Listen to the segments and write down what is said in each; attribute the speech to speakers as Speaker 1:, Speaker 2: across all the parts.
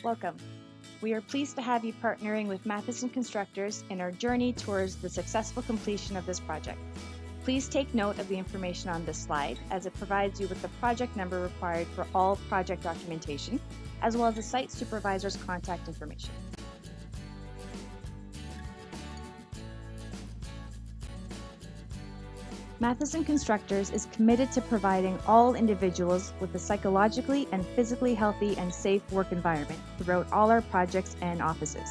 Speaker 1: Welcome. We are pleased to have you partnering with Matheson Constructors in our journey towards the successful completion of this project. Please take note of the information on this slide, as it provides you with the project number required for all project documentation, as well as the site supervisor's contact information. Matheson Constructors is committed to providing all individuals with a psychologically and physically healthy and safe work environment throughout all our projects and offices.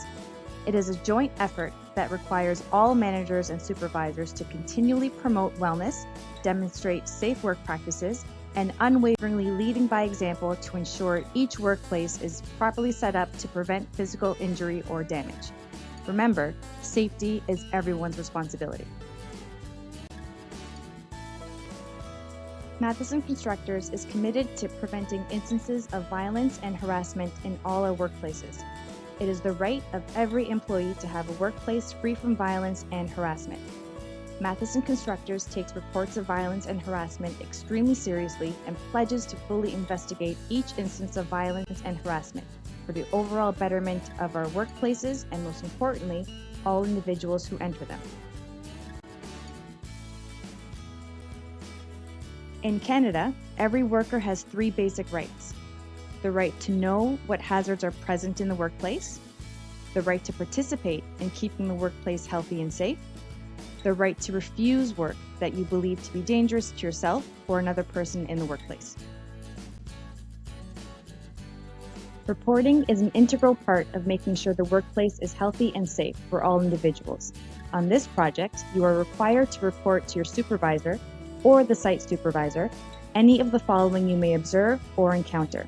Speaker 1: It is a joint effort that requires all managers and supervisors to continually promote wellness, demonstrate safe work practices, and unwaveringly leading by example to ensure each workplace is properly set up to prevent physical injury or damage. Remember, safety is everyone's responsibility. Matheson Constructors is committed to preventing instances of violence and harassment in all our workplaces. It is the right of every employee to have a workplace free from violence and harassment. Matheson Constructors takes reports of violence and harassment extremely seriously and pledges to fully investigate each instance of violence and harassment for the overall betterment of our workplaces and, most importantly, all individuals who enter them. In Canada, every worker has 3 basic rights: the right to know what hazards are present in the workplace, the right to participate in keeping the workplace healthy and safe, the right to refuse work that you believe to be dangerous to yourself or another person in the workplace. Reporting is an integral part of making sure the workplace is healthy and safe for all individuals. On this project, you are required to report to your supervisor or the site supervisor any of the following you may observe or encounter: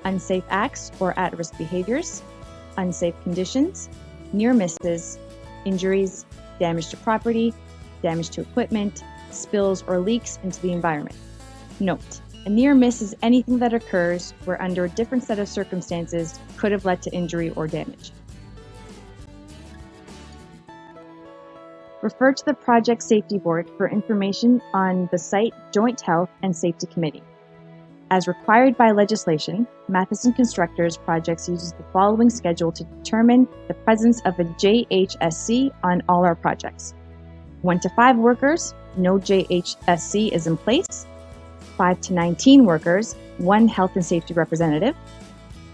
Speaker 1: unsafe acts or at-risk behaviors, unsafe conditions, near misses, injuries, damage to property, damage to equipment, spills or leaks into the environment. Note: a near miss is anything that occurs where, under a different set of circumstances, could have led to injury or damage. Refer to the Project Safety Board for information on the Site Joint Health and Safety Committee. As required by legislation, Matheson Constructors projects uses the following schedule to determine the presence of a JHSC on all our projects: 1 to 5 workers, no JHSC is in place; 5 to 19 workers, 1 health and safety representative;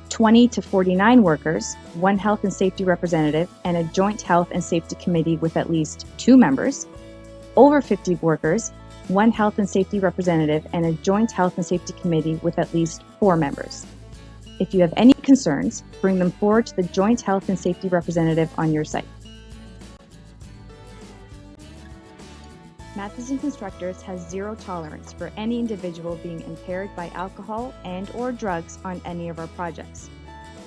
Speaker 1: 20 to 49 workers, 1 health and safety representative and a joint health and safety committee with at least 2 members; over 50 workers, 1 health and safety representative and a joint health and safety committee with at least 4 members. If you have any concerns, bring them forward to the joint health and safety representative on your site. Matheson Constructors has zero tolerance for any individual being impaired by alcohol and/or drugs on any of our projects.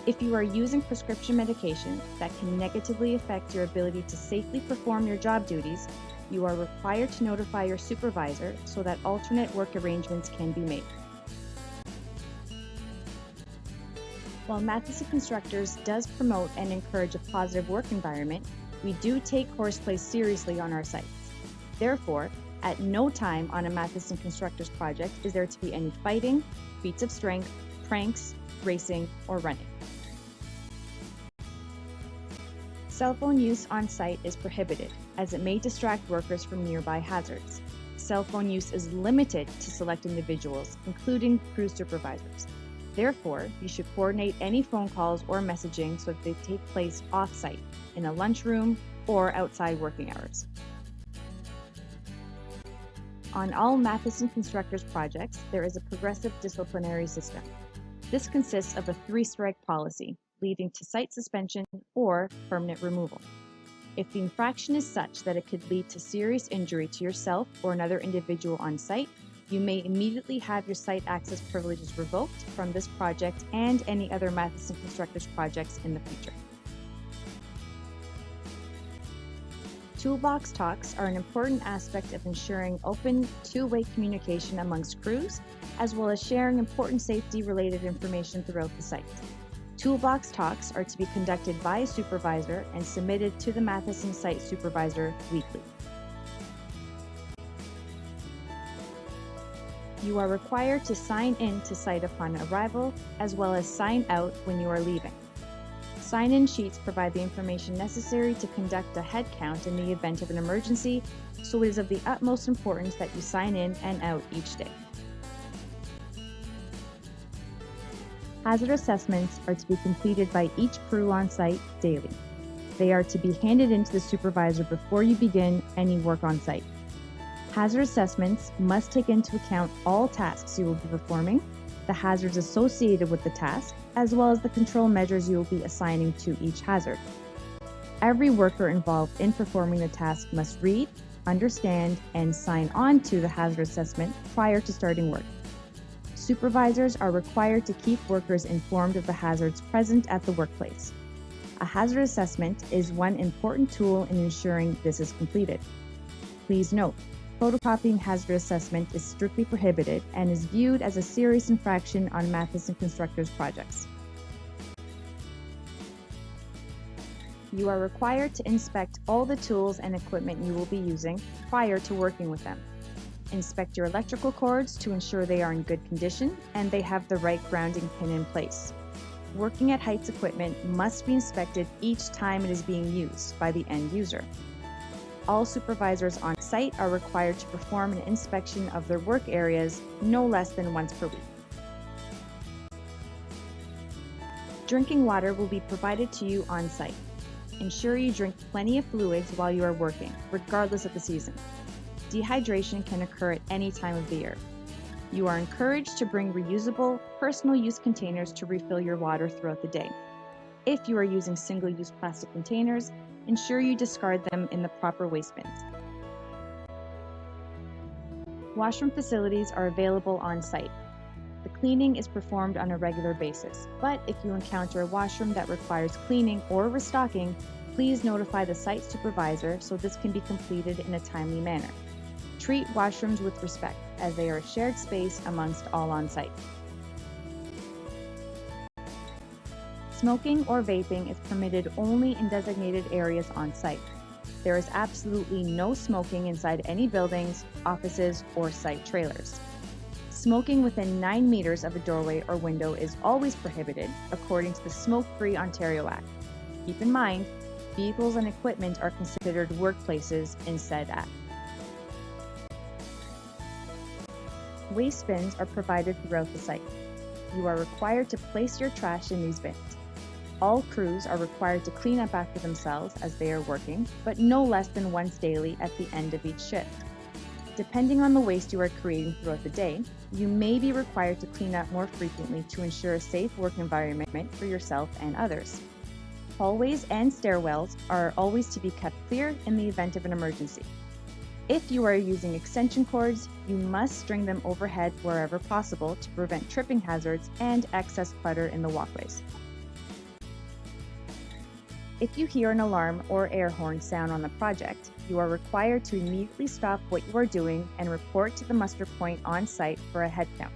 Speaker 1: If you are using prescription medication that can negatively affect your ability to safely perform your job duties, you are required to notify your supervisor so that alternate work arrangements can be made. While Matheson Constructors does promote and encourage a positive work environment, we do take horseplay seriously on our sites. Therefore, at no time on a Matheson Constructors project is there to be any fighting, feats of strength, pranks, racing, or running. Cell phone use on site is prohibited, as it may distract workers from nearby hazards. Cell phone use is limited to select individuals, including crew supervisors. Therefore, you should coordinate any phone calls or messaging so that they take place off-site, in a lunchroom, or outside working hours. On all Matheson Constructors projects, there is a progressive disciplinary system. This consists of a 3-strike policy, leading to site suspension or permanent removal. If the infraction is such that it could lead to serious injury to yourself or another individual on site, you may immediately have your site access privileges revoked from this project and any other Matheson Constructors projects in the future. Toolbox talks are an important aspect of ensuring open, two-way communication amongst crews, as well as sharing important safety-related information throughout the site. Toolbox talks are to be conducted by a supervisor and submitted to the Matheson site supervisor weekly. You are required to sign in to site upon arrival, as well as sign out when you are leaving. Sign-in sheets provide the information necessary to conduct a head count in the event of an emergency, so it is of the utmost importance that you sign in and out each day. Hazard assessments are to be completed by each crew on site daily. They are to be handed in to the supervisor before you begin any work on site. Hazard assessments must take into account all tasks you will be performing, the hazards associated with the task, as well as the control measures you will be assigning to each hazard. Every worker involved in performing the task must read, understand, and sign on to the hazard assessment prior to starting work. Supervisors are required to keep workers informed of the hazards present at the workplace. A hazard assessment is one important tool in ensuring this is completed. Please note, photocopying hazard assessment is strictly prohibited and is viewed as a serious infraction on Matheson Constructors projects. You are required to inspect all the tools and equipment you will be using prior to working with them. Inspect your electrical cords to ensure they are in good condition and they have the right grounding pin in place. Working at heights equipment must be inspected each time it is being used by the end user. All supervisors on site are required to perform an inspection of their work areas no less than once per week. Drinking water will be provided to you on site. Ensure you drink plenty of fluids while you are working, regardless of the season. Dehydration can occur at any time of the year. You are encouraged to bring reusable, personal use containers to refill your water throughout the day. If you are using single-use plastic containers, ensure you discard them in the proper waste bins. Washroom facilities are available on site. The cleaning is performed on a regular basis, but if you encounter a washroom that requires cleaning or restocking, please notify the site supervisor so this can be completed in a timely manner. Treat washrooms with respect, as they are a shared space amongst all on site. Smoking or vaping is permitted only in designated areas on site. There is absolutely no smoking inside any buildings, offices, or site trailers. Smoking within 9 meters of a doorway or window is always prohibited, according to the Smoke-Free Ontario Act. Keep in mind, vehicles and equipment are considered workplaces in said act. Waste bins are provided throughout the site. You are required to place your trash in these bins. All crews are required to clean up after themselves as they are working, but no less than once daily at the end of each shift. Depending on the waste you are creating throughout the day, you may be required to clean up more frequently to ensure a safe work environment for yourself and others. Hallways and stairwells are always to be kept clear in the event of an emergency. If you are using extension cords, you must string them overhead wherever possible to prevent tripping hazards and excess clutter in the walkways. If you hear an alarm or air horn sound on the project, you are required to immediately stop what you are doing and report to the muster point on site for a head count.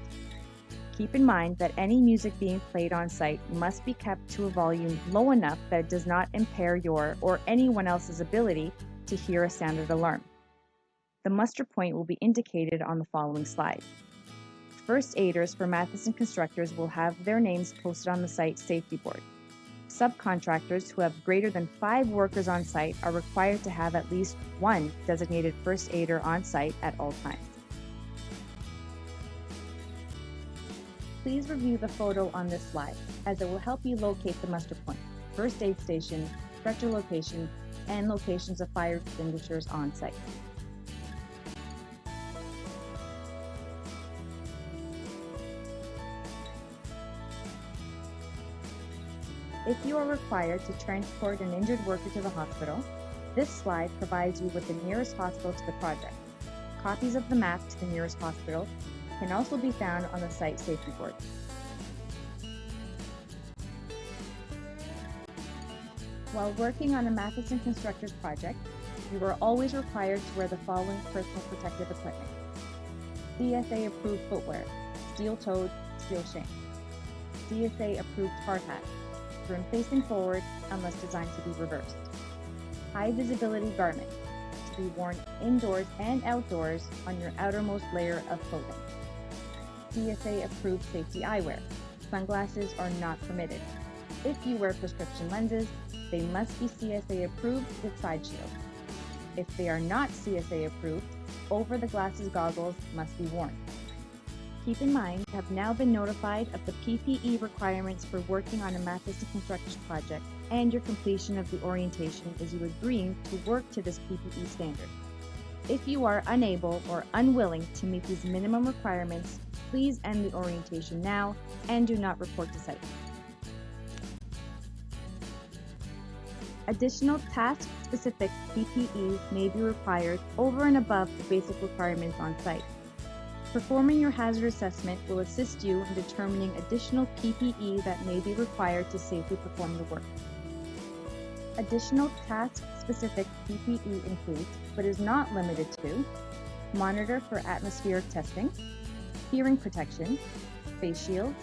Speaker 1: Keep in mind that any music being played on site must be kept to a volume low enough that it does not impair your or anyone else's ability to hear a sounded alarm. The muster point will be indicated on the following slide. First aiders for Matheson Constructors will have their names posted on the site safety board. Subcontractors who have greater than 5 workers on site are required to have at least one designated first aider on site at all times. Please review the photo on this slide, as it will help you locate the muster point, first aid station, stretcher location, and locations of fire extinguishers on site. If you are required to transport an injured worker to the hospital, this slide provides you with the nearest hospital to the project. Copies of the map to the nearest hospital can also be found on the site safety board. While working on a Matheson Constructors project, you are always required to wear the following personal protective equipment: CSA approved footwear, steel-toed, steel shank, CSA approved hard hat, room facing forward unless designed to be reversed, high visibility garment to be worn indoors and outdoors on your outermost layer of clothing, CSA-approved safety eyewear. Sunglasses are not permitted. If you wear prescription lenses, they must be CSA-approved with side shield. If they are not CSA-approved, over-the-glasses goggles must be worn. Keep in mind, you have now been notified of the PPE requirements for working on a Matheson construction project, and your completion of the orientation is you agreeing to work to this PPE standard. If you are unable or unwilling to meet these minimum requirements, please end the orientation now and do not report to site. Additional task-specific PPE may be required over and above the basic requirements on site. Performing your hazard assessment will assist you in determining additional PPE that may be required to safely perform the work. Additional task-specific PPE includes, but is not limited to, monitor for atmospheric testing, hearing protection, face shields,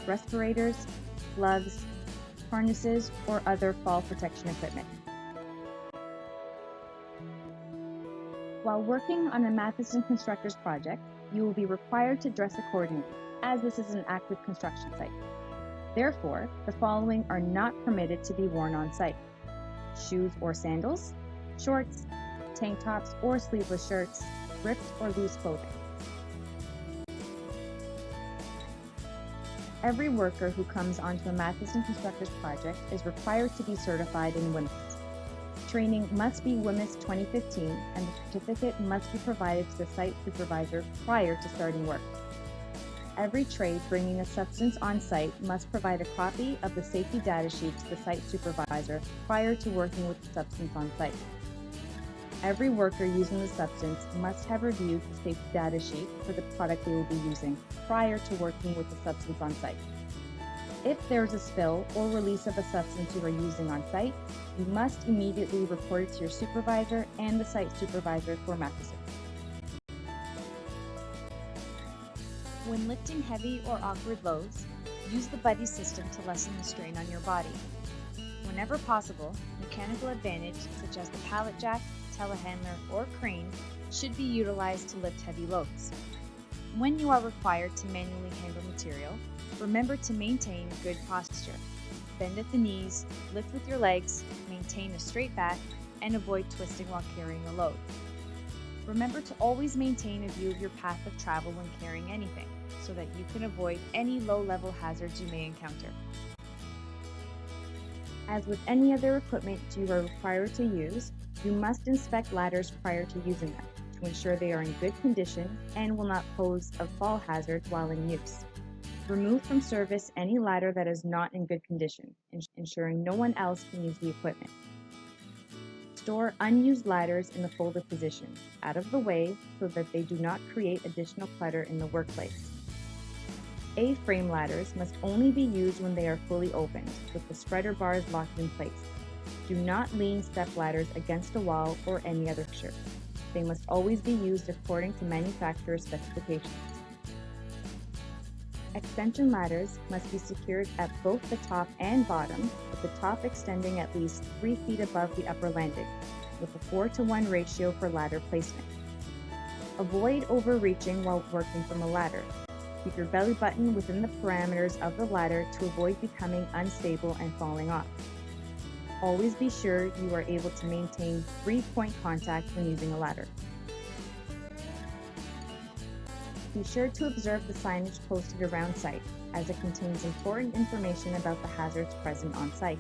Speaker 1: respirators, gloves, harnesses, or other fall protection equipment. While working on a Matheson Constructors project, you will be required to dress accordingly, as this is an active construction site. Therefore, the following are not permitted to be worn on site: shoes or sandals, shorts, tank tops or sleeveless shirts, ripped or loose clothing. Every worker who comes onto a Matheson Constructors project is required to be certified in WMIS. Training must be WMIS 2015, and the certificate must be provided to the site supervisor prior to starting work. Every trade bringing a substance on site must provide a copy of the safety data sheet to the site supervisor prior to working with the substance on site. Every worker using the substance must have reviewed the safety data sheet for the product they will be using prior to working with the substance on site. If there is a spill or release of a substance you are using on site, you must immediately report it to your supervisor and the site supervisor for Matheson. When lifting heavy or awkward loads, use the buddy system to lessen the strain on your body. Whenever possible, mechanical advantage such as the pallet jack, telehandler, or crane should be utilized to lift heavy loads. When you are required to manually handle material, remember to maintain good posture. Bend at the knees, lift with your legs, maintain a straight back, and avoid twisting while carrying a load. Remember to always maintain a view of your path of travel when carrying anything, so that you can avoid any low-level hazards you may encounter. As with any other equipment you are required to use, you must inspect ladders prior to using them to ensure they are in good condition and will not pose a fall hazard while in use. Remove from service any ladder that is not in good condition, ensuring no one else can use the equipment. Store unused ladders in the folded position, out of the way so that they do not create additional clutter in the workplace. A-frame ladders must only be used when they are fully opened, with the spreader bars locked in place. Do not lean step ladders against a wall or any other structure. They must always be used according to manufacturer's specifications. Extension ladders must be secured at both the top and bottom, with the top extending at least 3 feet above the upper landing, with a 4:1 ratio for ladder placement. Avoid overreaching while working from a ladder. Keep your belly button within the parameters of the ladder to avoid becoming unstable and falling off. Always be sure you are able to maintain 3-point contact when using a ladder. Be sure to observe the signage posted around site, as it contains important information about the hazards present on site.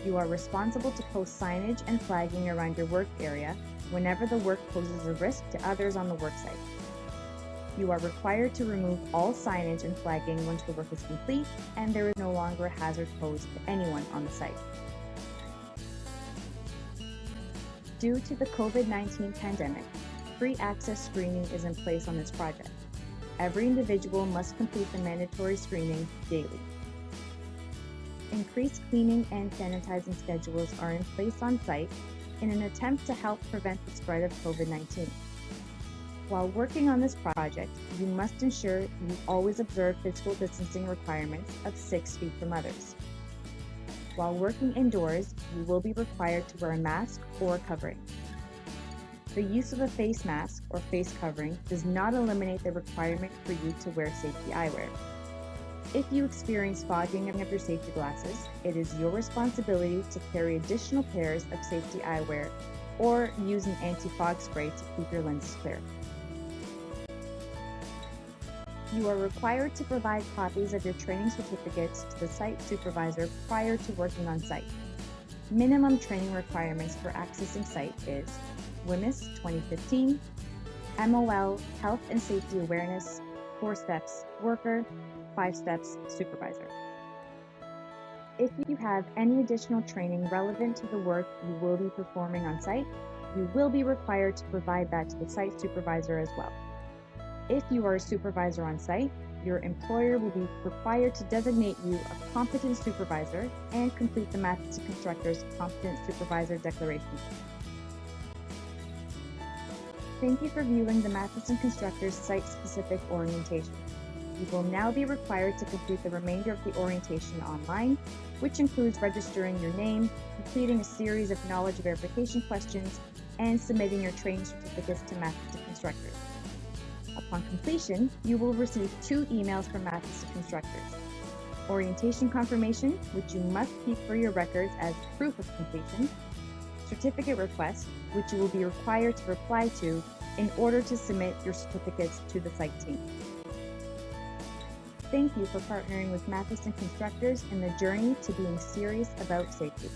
Speaker 1: You are responsible to post signage and flagging around your work area whenever the work poses a risk to others on the work site. You are required to remove all signage and flagging once the work is complete and there is no longer a hazard posed to anyone on the site. Due to the COVID-19 pandemic, free access screening is in place on this project. Every individual must complete the mandatory screening daily. Increased cleaning and sanitizing schedules are in place on site in an attempt to help prevent the spread of COVID-19. While working on this project, you must ensure you always observe physical distancing requirements of 6 feet from others. While working indoors, you will be required to wear a mask or a covering. The use of a face mask or face covering does not eliminate the requirement for you to wear safety eyewear. If you experience fogging of your safety glasses, it is your responsibility to carry additional pairs of safety eyewear or use an anti-fog spray to keep your lenses clear. You are required to provide copies of your training certificates to the site supervisor prior to working on site. Minimum training requirements for accessing site is WHMIS 2015, MOL Health and Safety Awareness, 4 steps worker, 5 steps supervisor. If you have any additional training relevant to the work you will be performing on site, you will be required to provide that to the site supervisor as well. If you are a supervisor on site, your employer will be required to designate you a competent supervisor and complete the Matheson Constructors Competent Supervisor Declaration. Thank you for viewing the Matheson Constructors site-specific orientation. You will now be required to complete the remainder of the orientation online, which includes registering your name, completing a series of knowledge verification questions, and submitting your training certificates to Matheson Constructors. Upon completion, you will receive 2 emails from Matheson Constructors. Orientation confirmation, which you must keep for your records as proof of completion. Certificate request, which you will be required to reply to in order to submit your certificates to the site team. Thank you for partnering with Matheson Constructors in the journey to being serious about safety.